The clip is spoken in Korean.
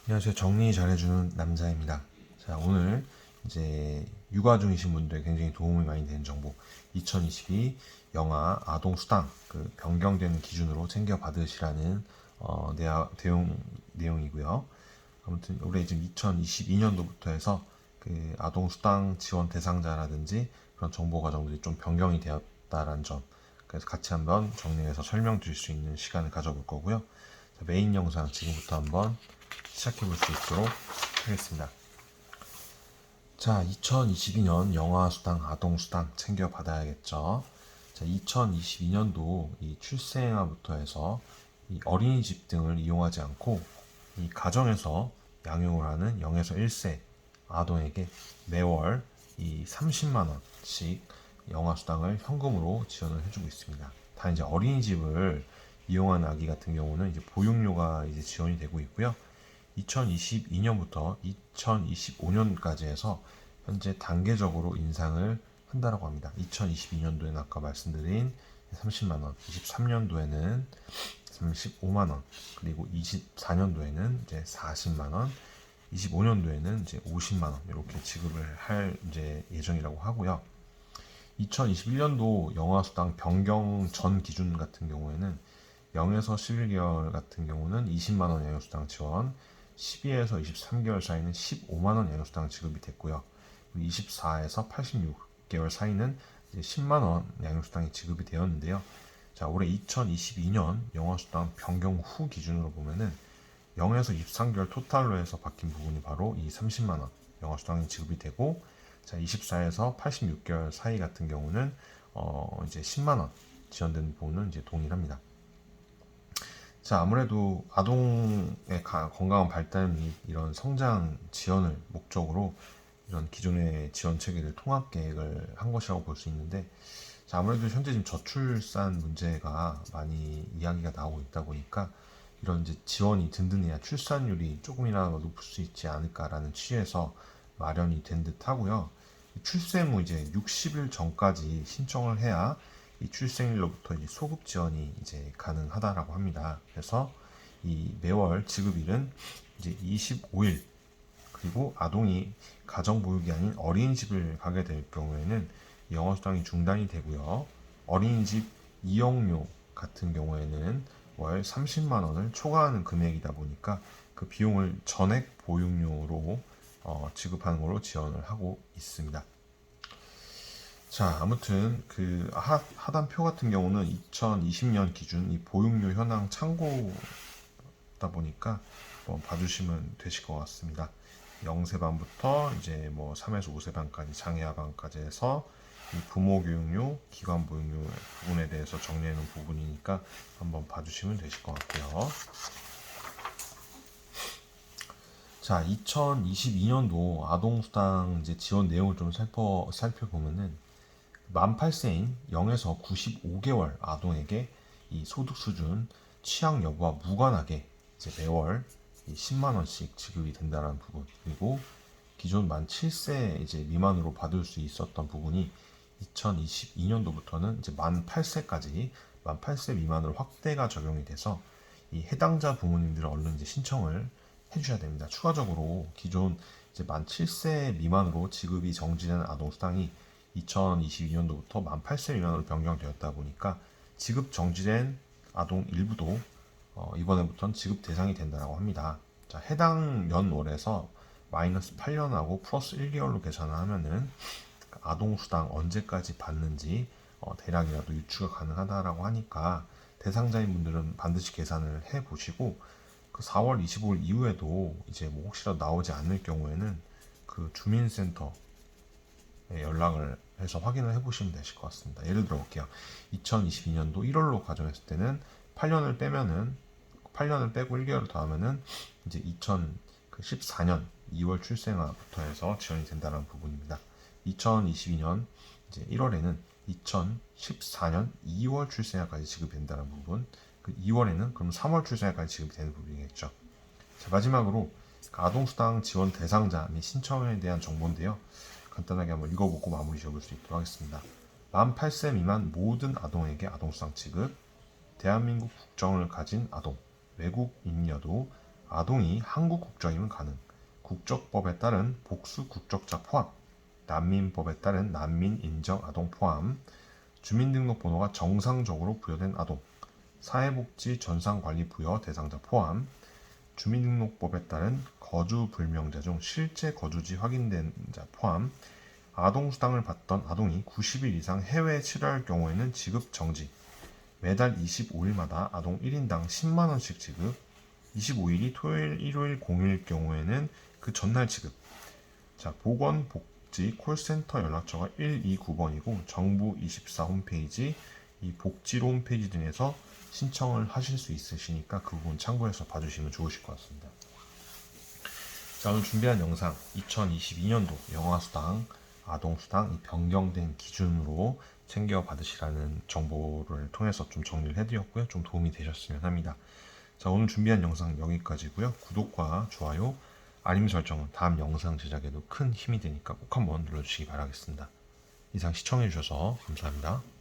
안녕하세요. 정리 잘해주는 남자입니다. 자, 오늘 이제 육아 중이신 분들 굉장히 도움이 많이 되는 정보 2022 영아 아동수당 그 변경되는 기준으로 챙겨 받으시라는 내용이고요. 아무튼 올해 지금 2022년도부터 해서 그 아동수당 지원 대상자라든지 그런 정보 과정들이 좀 변경이 되었다라는 점, 그래서 같이 한번 정리해서 설명드릴 수 있는 시간을 가져볼 거고요. 자, 메인 영상 지금부터 한번 시작해 볼 수 있도록 하겠습니다. 자, 2022년 영아수당, 아동수당 챙겨 받아야겠죠. 자, 2022년도 이 출생아부터 해서 이 어린이집 등을 이용하지 않고 이 가정에서 양육을 하는 0에서 1세 아동에게 매월 이 30만 원씩 영아수당을 현금으로 지원을 해주고 있습니다. 다 이제 어린이집을 이용한 아기 같은 경우는 이제 보육료가 이제 지원이 되고 있고요. 2022년부터 2025년까지 해서 현재 단계적으로 인상을 한다라고 합니다. 2022년도에는 아까 말씀드린 30만 원, 23년도에는 35만 원, 그리고 24년도에는 이제 40만 원, 25년도에는 이제 50만 원 이렇게 지급을 할 이제 예정이라고 하고요. 2021년도 영아수당 변경 전 기준 같은 경우에는 0에서 11개월 같은 경우는 20만 원 양육수당 지원, 12에서 23개월 사이는 15만 원 양육수당 지급이 됐고요. 24에서 86개월 사이는 10만 원 양육수당이 지급이 되었는데요. 자, 올해 2022년 영아수당 변경 후 기준으로 보면은 0에서 23개월 토탈로 해서 바뀐 부분이 바로 이 30만 원 영아수당이 지급이 되고, 자, 24에서 86개월 사이 같은 경우는 이제 10만 원 지원되는 부분은 이제 동일합니다. 자, 아무래도 아동의 건강한 발달 및 이런 성장 지원을 목적으로 이런 기존의 지원 체계를 통합 계획을 한 것이라고 볼 수 있는데, 자, 아무래도 현재 지금 저출산 문제가 많이 이야기가 나오고 있다 보니까 이런 이제 지원이 든든해야 출산율이 조금이라도 높을 수 있지 않을까라는 취지에서 마련이 된 듯 하고요. 출생 후 이제 60일 전까지 신청을 해야 이 출생일로부터 이제 소급 지원이 이제 가능하다라고 합니다. 그래서 이 매월 지급일은 이제 25일, 그리고 아동이 가정보육이 아닌 어린이집을 가게 될 경우에는 영어수당이 중단이 되고요. 어린이집 이용료 같은 경우에는 월 30만 원을 초과하는 금액이다 보니까 그 비용을 전액 보육료로 지급하는 걸로 지원을 하고 있습니다. 자, 아무튼 그 하단표 같은 경우는 2020년 기준 이 보육료 현황 참고다 보니까 한번 봐주시면 되실 것 같습니다. 0세반부터 이제 뭐 3에서 5세반까지 장애아반까지 해서 이 부모 교육료, 기관 보육료 부분에 대해서 정리해 놓은 부분이니까 한번 봐주시면 되실 것 같고요. 자, 2022년도 아동수당 이제 지원 내용을 좀 살펴보면은 만 8세인 0에서 95개월 아동에게 이 소득 수준, 취향 여부와 무관하게 이제 매월 10만 원씩 지급이 된다는 부분, 그리고 기존 만 7세 이제 미만으로 받을 수 있었던 부분이 2022년도부터는 이제 만 8세까지 만 8세 미만으로 확대가 적용이 돼서 이 해당자 부모님들은 얼른 이제 신청을 해주셔야 됩니다. 추가적으로 기존 이제 만 7세 미만으로 지급이 정지된 아동수당이 2022년도부터 만 8세 미만으로 변경되었다 보니까 지급 정지된 아동 일부도 이번에부터는 지급 대상이 된다고 합니다. 자, 해당 연월에서 마이너스 8년하고 플러스 1개월로 계산을 하면은 아동수당 언제까지 받는지 대략이라도 유추가 가능하다라고 하니까 대상자인 분들은 반드시 계산을 해 보시고, 그 4월 25일 이후에도 이제 뭐 혹시라도 나오지 않을 경우에는 그 주민센터에 연락을 해서 확인을 해 보시면 되실 것 같습니다. 예를 들어 볼게요. 2022년도 1월로 가정했을 때는 8년을 빼면은 8년을 빼고 1개월을 더하면은 이제 2014년 2월 출생아부터 해서 지원이 된다는 부분입니다. 2022년 이제 1월에는 2014년 2월 출생아까지 지급된다는 부분, 그 2월에는 그럼 3월 출생아까지 지급이 되는 부분이겠죠. 자, 마지막으로 아동수당 지원 대상자 및 신청에 대한 정보인데요. 간단하게 한번 읽어보고 마무리 지어볼 수 있도록 하겠습니다. 만 8세 미만 모든 아동에게 아동수당 지급, 대한민국 국적을 가진 아동, 외국인이어도 아동이 한국 국적이면 가능. 국적법에 따른 복수 국적자 포함. 난민법에 따른 난민 인정 아동 포함. 주민등록번호가 정상적으로 부여된 아동. 사회복지 전산관리 부여 대상자 포함. 주민등록법에 따른 거주 불명자 중 실제 거주지 확인된 자 포함. 아동수당을 받던 아동이 90일 이상 해외에 체류할 경우에는 지급 정지. 매달 25일마다 아동 1인당 10만원씩 지급. 25일이 토요일, 일요일, 공휴일 경우에는 그 전날 지급. 자, 보건복지 콜센터 연락처가 129번이고 정부 24 홈페이지, 이 복지로 홈페이지 등에서 신청을 하실 수 있으시니까 그 부분 참고해서 봐주시면 좋으실 것 같습니다. 자, 오늘 준비한 영상 2022년도 영아수당, 아동수당 이 변경된 기준으로 챙겨 받으시라는 정보를 통해서 좀 정리를 해드렸고요. 좀 도움이 되셨으면 합니다. 자, 오늘 준비한 영상 여기까지고요. 구독과 좋아요, 알림 설정은 다음 영상 제작에도 큰 힘이 되니까 꼭 한번 눌러주시기 바라겠습니다. 이상 시청해주셔서 감사합니다.